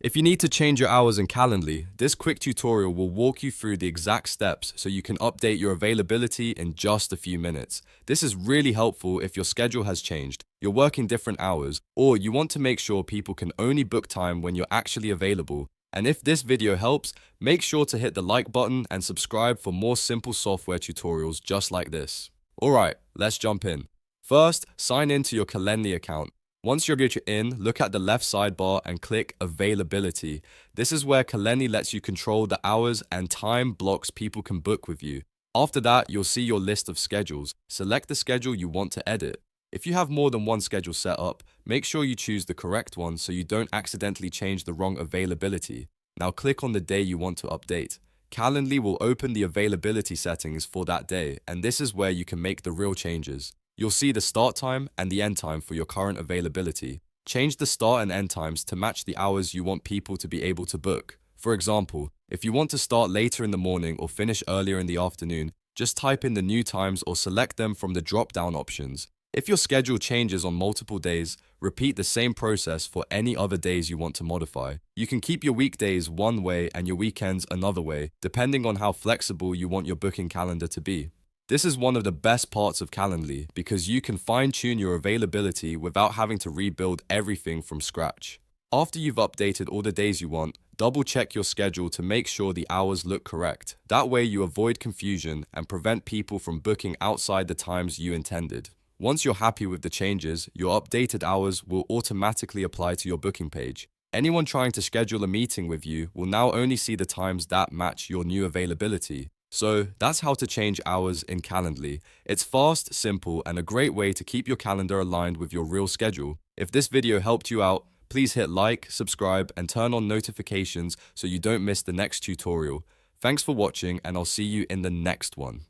If you need to change your hours in Calendly, this quick tutorial will walk you through the exact steps so you can update your availability in just a few minutes. This is really helpful if your schedule has changed, you're working different hours, or you want to make sure people can only book time when you're actually available. And if this video helps, make sure to hit the like button and subscribe for more simple software tutorials just like this. Alright, let's jump in. First, sign in to your Calendly account. Once you're in, look at the left sidebar and click Availability. This is where Calendly lets you control the hours and time blocks people can book with you. After that, you'll see your list of schedules. Select the schedule you want to edit. If you have more than one schedule set up, make sure you choose the correct one so you don't accidentally change the wrong availability. Now click on the day you want to update. Calendly will open the availability settings for that day, and this is where you can make the real changes. You'll see the start time and the end time for your current availability. Change the start and end times to match the hours you want people to be able to book. For example, if you want to start later in the morning or finish earlier in the afternoon, just type in the new times or select them from the drop-down options. If your schedule changes on multiple days, repeat the same process for any other days you want to modify. You can keep your weekdays one way and your weekends another way, depending on how flexible you want your booking calendar to be. This is one of the best parts of Calendly because you can fine-tune your availability without having to rebuild everything from scratch. After you've updated all the days you want, double-check your schedule to make sure the hours look correct. That way you avoid confusion and prevent people from booking outside the times you intended. Once you're happy with the changes, your updated hours will automatically apply to your booking page. Anyone trying to schedule a meeting with you will now only see the times that match your new availability. So that's how to change hours in Calendly. It's fast, simple, and a great way to keep your calendar aligned with your real schedule. If this video helped you out, please hit like, subscribe, and turn on notifications so you don't miss the next tutorial. Thanks for watching, and I'll see you in the next one.